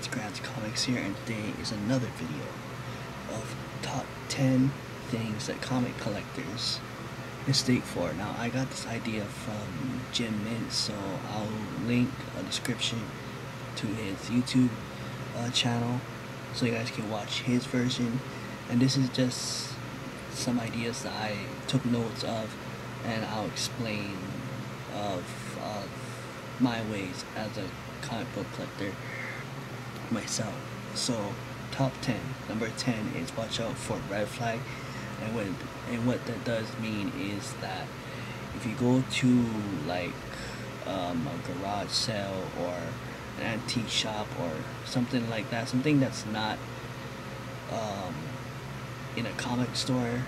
it's Grant's Comics here, and today is another video of top 10 things that comic collectors mistake for. Now, I got this idea from Jim Mint, so I'll link a description to his YouTube channel so you guys can watch his version. And this is just some ideas that I took notes of, and I'll explain of my ways as a comic book collector myself. So top 10, number 10 is watch out for red flag, and what that does mean is that if you go to like a garage sale or an antique shop or something like that, something that's not in a comic store,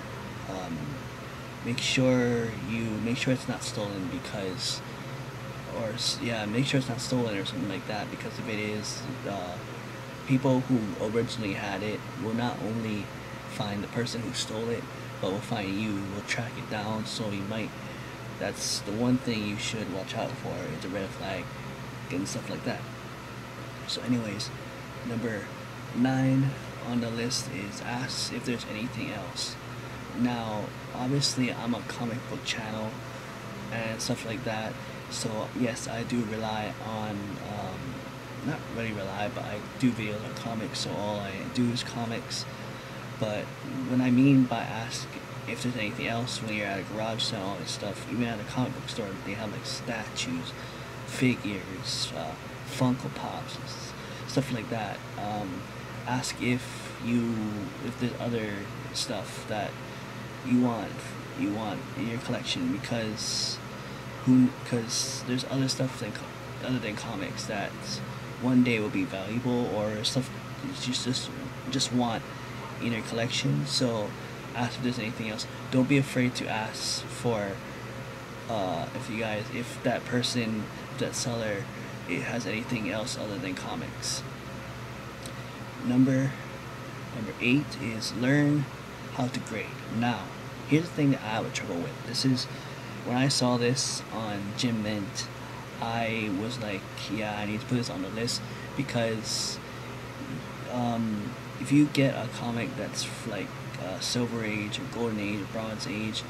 make sure it's not stolen, because make sure it's not stolen or something like that, because if it is, people who originally had it will not only find the person who stole it, but will find you, will track it down. So that's the one thing you should watch out for, is a red flag and stuff like that. So anyways, number 9 on the list is ask if there's anything else. Now, obviously I'm a comic book channel and stuff like that, so yes, I do rely on, not really rely, but I do videos on comics, so all I do is comics. But when I mean by ask if there's anything else, when you're at a garage sale, all this stuff, even at a comic book store, they have like statues, figures, Funko Pops, stuff like that. Ask if there's other stuff that you want in your collection, because there's other stuff other than comics that one day will be valuable, or stuff you just want in your collection. So ask if there's anything else. Don't be afraid to ask for if that seller, it has anything else other than comics. Number 8 is learn how to grade. Now, here's the thing that I have trouble with. This is when I saw this on Jim Mint, I was like, yeah, I need to put this on the list, because if you get a comic that's like Silver Age or Golden Age or Bronze Age,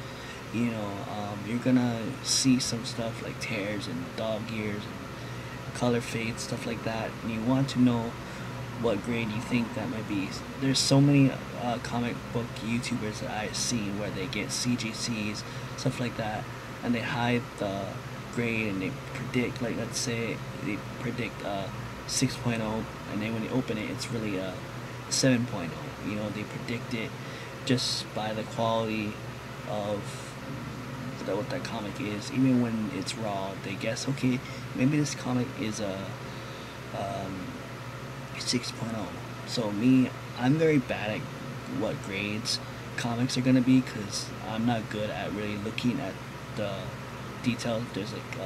you're gonna see some stuff like tears and dog ears and color fades, stuff like that, and you want to know what grade you think that might be. There's so many comic book YouTubers that I've seen where they get CGCs, stuff like that, and they hide the grade, and they predict, like, let's say they predict 6.0, and then when they open it, it's really a 7.0. They predict it just by the quality of what that comic is. Even when it's raw, they guess, okay, maybe this comic is a 6.0. So I'm very bad at what grades comics are gonna be, because I'm not good at really looking at the details. There's like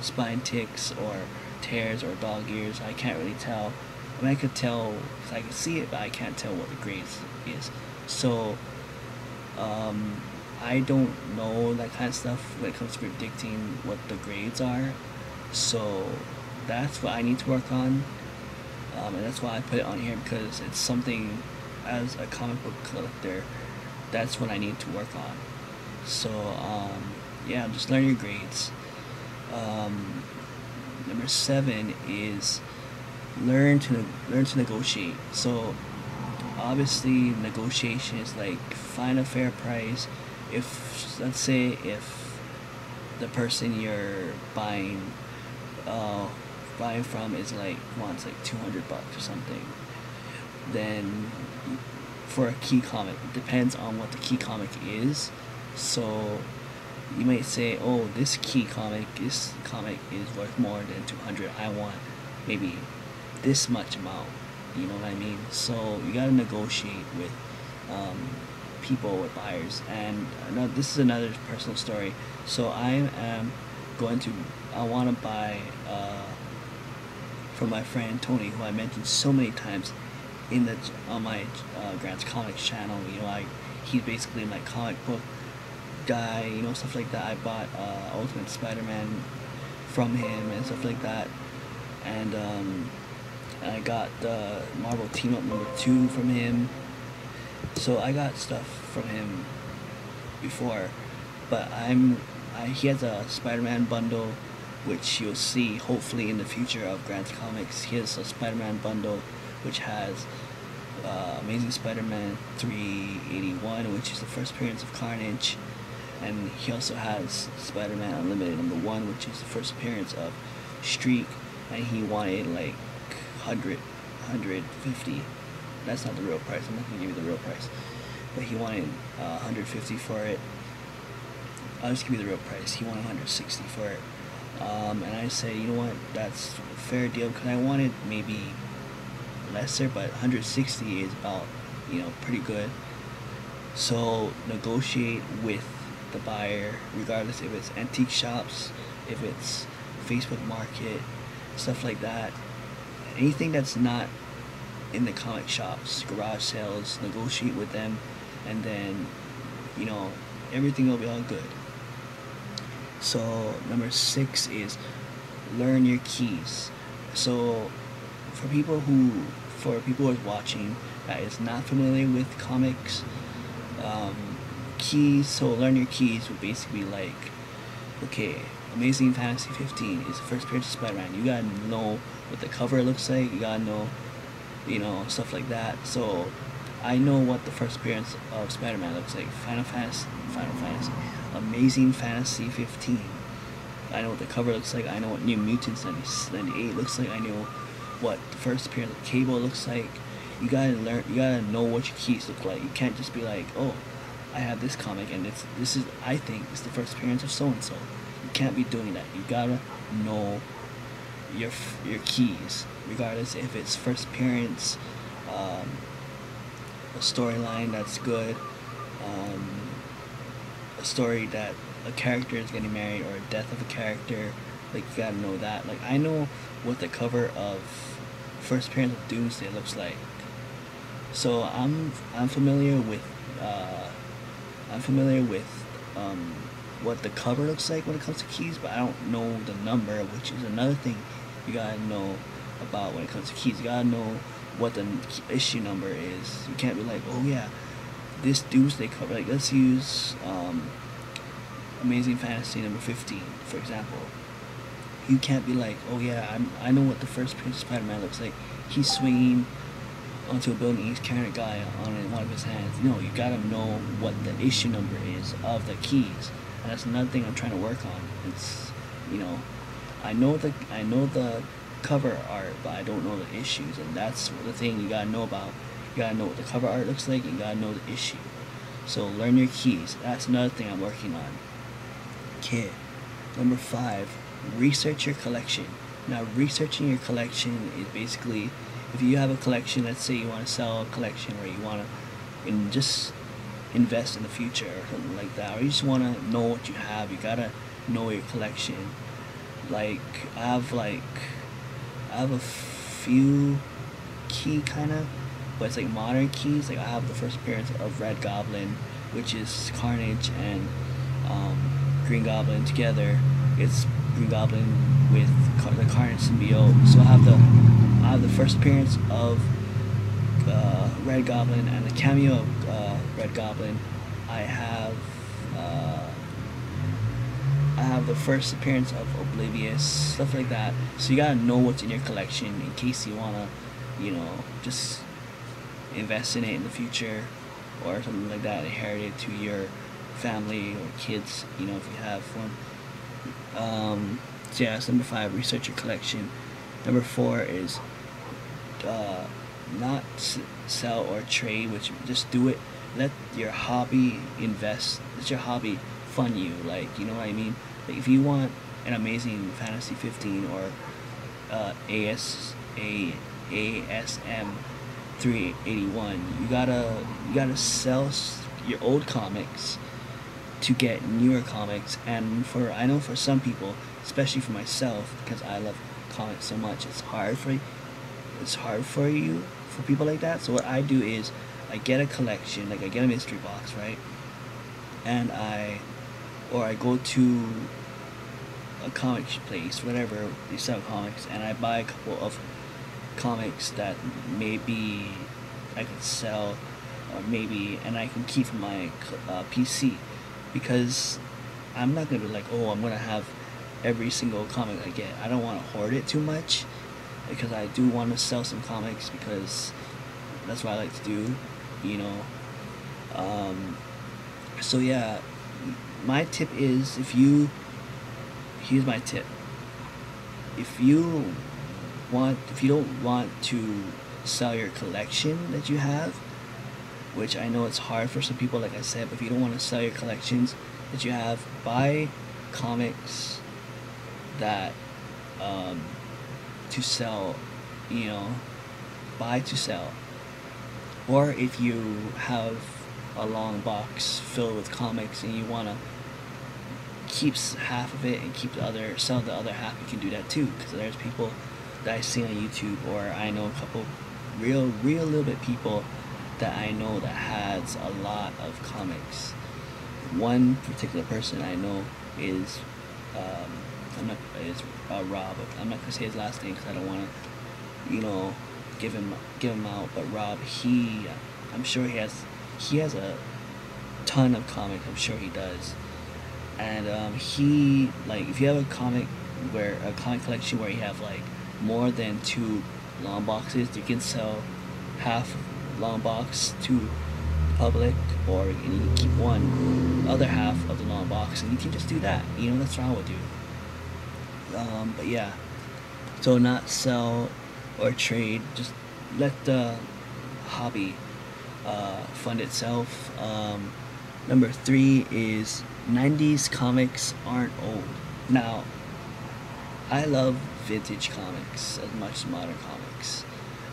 spine ticks or tears or dog ears, I can't really tell. I mean, I could tell, I can see it, but I can't tell what the grades is. So I don't know that kind of stuff when it comes to predicting what the grades are. So that's what I need to work on, and that's why I put it on here, because it's something, as a comic book collector, that's what I need to work on. So yeah, just learn your grades. Number 7 is learn to negotiate. So obviously negotiation is like find a fair price. If, let's say, if the person you're buying from is wants like $200 or something, then for a key comic, it depends on what the key comic is. So you might say, oh, this comic is worth more than $200. I want maybe this much amount. You know what I mean? So you gotta negotiate with people, with buyers. And this is another personal story. So I want to buy from my friend Tony, who I mentioned so many times on my Grant's Comics channel. He's basically my comic book guy, stuff like that. I bought Ultimate Spider-Man from him and stuff like that. And and I got the Marvel Team Up #2 from him. So I got stuff from him before, but he has a Spider-Man bundle, which you'll see hopefully in the future of Grant's Comics. He has a Spider-Man bundle which has Amazing Spider-Man 381, which is the first appearance of Carnage, and he also has Spider-Man Unlimited #1, which is the first appearance of Streak, and he wanted like 150. That's not the real price. I'm not gonna give you the real price, but he wanted 150 for it. I'll just give you the real price. He wanted 160 for it, and I said, you know what, that's a fair deal, because I wanted maybe lesser, but 160 is about, pretty good. So negotiate with the buyer, regardless if it's antique shops, if it's Facebook Market, stuff like that. Anything that's not in the comic shops, garage sales, negotiate with them, and then, everything will be all good. So number 6 is learn your keys. So for people who are watching that is not familiar with comics, keys, so learn your keys would basically be like, okay, Amazing Fantasy 15 is the first appearance of Spider-Man. You gotta know what the cover looks like, you gotta know, stuff like that. So I know what the first appearance of Spider-Man looks like. Final Fantasy, Amazing Fantasy 15. I know what the cover looks like, I know what New Mutants 98 looks like, I know what the first appearance of Cable looks like. You gotta know what your keys look like. You can't just be like, oh, I have this comic and this is I think it's the first appearance of so and so. You can't be doing that. You gotta know your keys, regardless if it's first appearance, a storyline that's good, a story that a character is getting married, or a death of a character. Like, you gotta know that. Like, I know what the cover of first appearance of Doomsday looks like. So I'm familiar with what the cover looks like when it comes to keys, but I don't know the number, which is another thing you gotta know about when it comes to keys. You gotta know what the issue number is. You can't be like, oh yeah, this Doomsday cover. Like, let's use Amazing Fantasy #15, for example. You can't be like, oh yeah, I know what the first appearance of Spider-Man looks like. He's swinging onto a building, he's carrying a guy on one of his hands. No, you gotta know what the issue number is of the keys, and that's another thing I'm trying to work on. It's, I know the cover art, but I don't know the issues, and that's the thing you gotta know about. You gotta know what the cover art looks like, and you gotta know the issue. So learn your keys. That's another thing I'm working on. Okay, number 5, research your collection. Now, researching your collection is basically, if you have a collection, let's say you want to sell a collection, or you want to just invest in the future or something like that, or you just want to know what you have, you gotta know your collection. Like, I have a few key kind of, but it's like modern keys. Like, I have the first appearance of Red Goblin, which is Carnage and Green Goblin together. It's Green Goblin with the Carnage symbiote. So I have the first appearance of Red Goblin and the cameo of Red Goblin. I have the first appearance of Oblivious, stuff like that. So you gotta know what's in your collection in case you wanna, just invest in it in the future, or something like that, inherit it to your family or kids, if you have one. So yeah, that's number 5, research your collection. Number 4 is not sell or trade, which just do it. Let your hobby invest. Let your hobby fund you. Like, you know what I mean? Like, if you want an Amazing Fantasy 15 or ASM 381, you gotta sell your old comics to get newer comics. And I know for some people, especially for myself, because I love comics so much, it's hard for people like that. So what I do is I get a collection, like I get a mystery box, right? And I go to a comic place, whatever, they sell comics, and I buy a couple of comics that maybe I could sell, or maybe and I can keep from my PC, because I'm not gonna be like, oh, I'm gonna have every single comic I get. I don't want to hoard it too much, because I do want to sell some comics, because that's what I like to do, you know. So yeah, my tip is, here's my tip. If you don't want to sell your collection that you have, which I know it's hard for some people, like I said, but if you don't want to sell your collections that you have, buy comics that to sell, you know, buy to sell. Or if you have a long box filled with comics and you want to keep half of it and sell the other half, you can do that too, because there's people that I see on YouTube, or I know a couple real little bit people that I know that has a lot of comics. One particular person I know is Rob. I'm not gonna say his last name because I don't want to, you know, give him out. But Rob, I'm sure he has a ton of comics. I'm sure he does. And he, like, if you have a comic collection where you have like more than 2 long boxes, you can sell half long box to the public, or you can keep one other half of the long box, and you can just do that. You know, that's what I would do. But yeah, so not sell or trade, just let the hobby fund itself. Number 3 is 90s comics aren't old. Now, I love vintage comics as much as modern comics,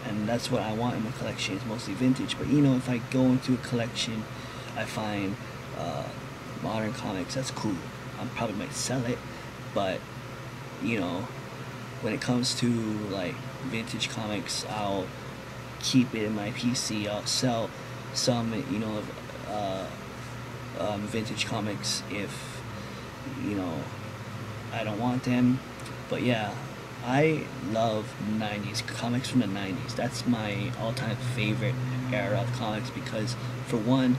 and that's what I want in my collection, is mostly vintage. But you know, if I go into a collection, I find modern comics, that's cool. I probably might sell it, but you know, when it comes to like vintage comics, I'll keep it in my PC. I'll sell some, you know, vintage comics if, you know, I don't want them. But yeah, I love 90s comics from the 90s. That's my all-time favorite era of comics, because for one,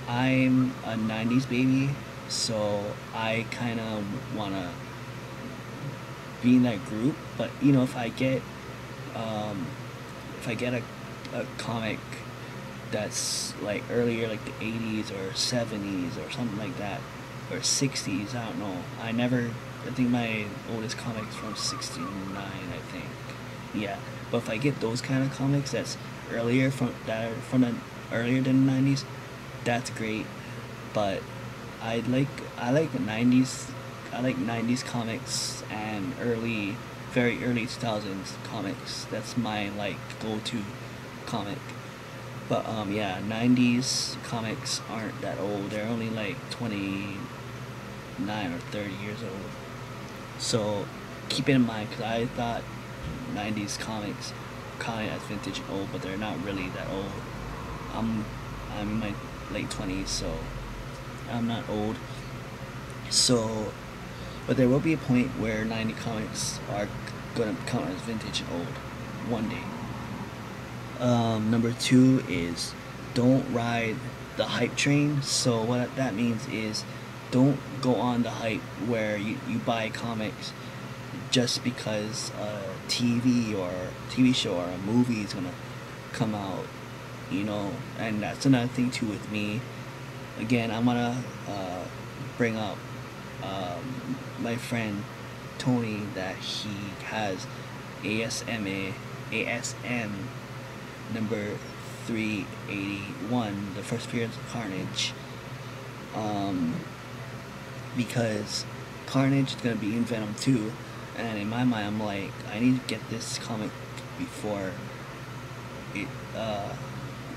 I'm a 90s baby, so I kind of want to be in that group. But you know, if I get a comic that's like earlier, like the 80s or 70s or something like that, or 60s, I don't know. I think my oldest comic is from 69, I think. Yeah, but if I get those kind of comics that's earlier, earlier than the 90s, that's great. But I like 90s. I like 90s comics and very early 2000s comics. That's my like go-to comic. But yeah, 90s comics aren't that old. They're only like 29 or 30 years old. So keep it in mind, because I thought 90s comics kind of as vintage and old, but they're not really that old. I'm in my late 20s, so I'm not old. So, but there will be a point where 90 comics are gonna count as vintage and old one day. Number 2 is don't ride the hype train. So what that means is, don't go on the hype where you buy comics just because a TV show or a movie is gonna come out, you know. And that's another thing too with me. Again, I'm gonna bring up my friend Tony, that he has ASM number 381, the first appearance of Carnage, because Carnage is going to be in Venom 2, and in my mind I'm like, I need to get this comic before it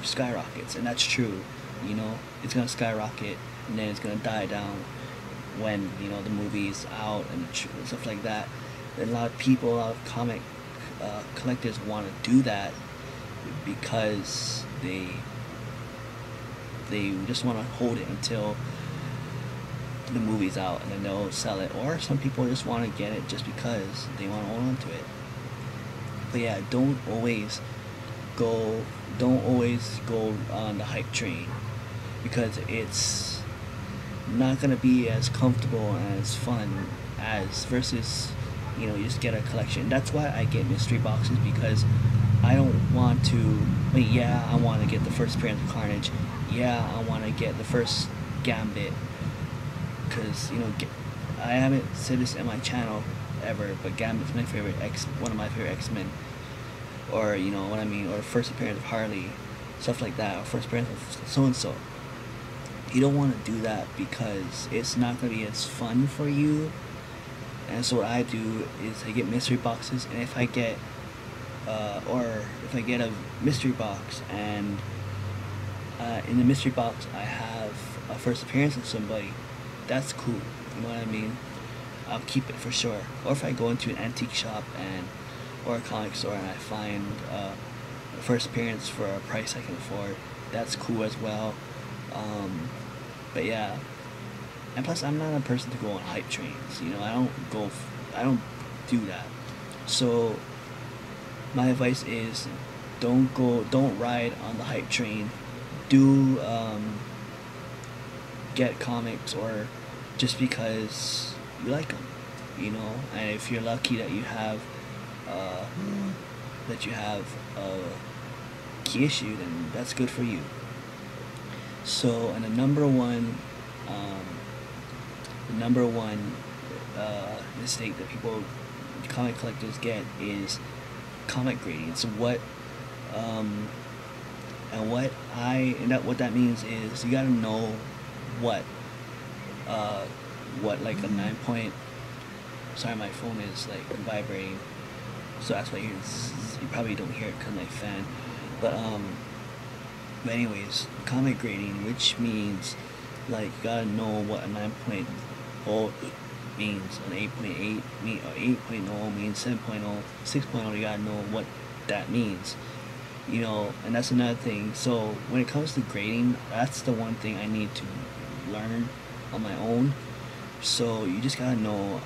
skyrockets. And that's true, you know, it's going to skyrocket and then it's going to die down when, you know, the movie's out and stuff like that. And a lot of comic collectors want to do that because they just want to hold it until the movie's out and then they'll sell it. Or some people just want to get it just because they want to hold on to it. But yeah, don't always go on the hype train, because it's not gonna be as comfortable and as fun as versus, you know, you just get a collection. That's why I get mystery boxes, because I don't want to. But yeah, I want to get the first appearance of Carnage. Yeah, I want to get the first Gambit, because you know, I haven't said this in my channel ever, but Gambit's my favorite one of my favorite X-Men, or you know what I mean, or the first appearance of Harley, stuff like that, or first appearance of so and so. You don't want to do that because it's not going to be as fun for you. And so what I do is I get mystery boxes, and if I get a mystery box, and in the mystery box I have a first appearance of somebody, that's cool. You know what I mean? I'll keep it for sure. Or if I go into an antique shop or a comic store and I find a first appearance for a price I can afford, that's cool as well. But yeah, and plus I'm not a person to go on hype trains. You know, I don't do that. So my advice is, don't ride on the hype train. Do get comics, or just because you like them, you know. And if you're lucky that you have a key issue, then that's good for you. So, and the number one mistake that comic collectors get is comic grading. So what that means is you gotta know what like a 9 point. Sorry, my phone is like vibrating, so that's why you probably don't hear it because of my fan. But anyways, comic grading, which means like you gotta know what a 9.0 means, an 8.8 mean, or 8.0 means, 7.0, 6.0. You gotta know what that means, you know. And that's another thing. So when it comes to grading, that's the one thing I need to learn on my own. So you just gotta know,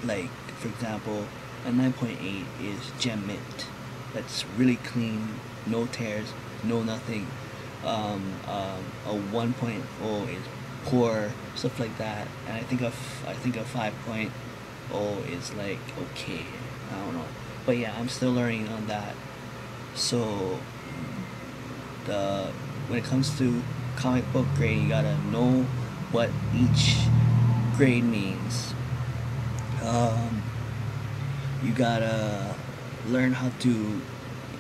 like for example, a 9.8 is gem mint. That's really clean, no tears, no nothing. A 1.0 is poor, stuff like that. And I think a 5.0 is like okay. I don't know, but yeah, I'm still learning on that. So when it comes to comic book grading, you gotta know what each grade means. You gotta learn how to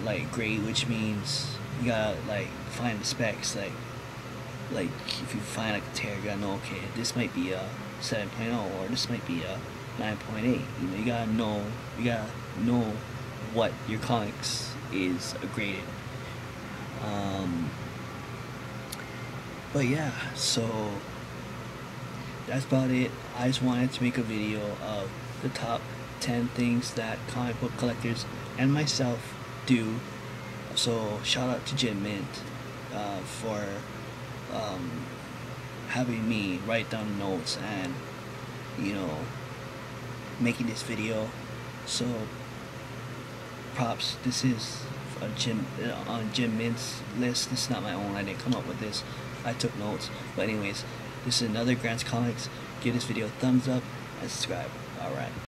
like grade, which means you gotta like find the specs. Like if you find like a tear, you gotta know, okay, this might be a 7.0 or this might be a 9.8. You know, you gotta know what your comics is graded. But yeah, so that's about it. I just wanted to make a video of the top 10 things that comic book collectors and myself do. So shout out to Jim Mint for having me write down notes and, you know, making this video. So props. This is on Jim Mint's list. This is not my own. I didn't come up with this. I took notes. But anyways, this is another Grant's Comics. Give this video a thumbs up and subscribe. Alright.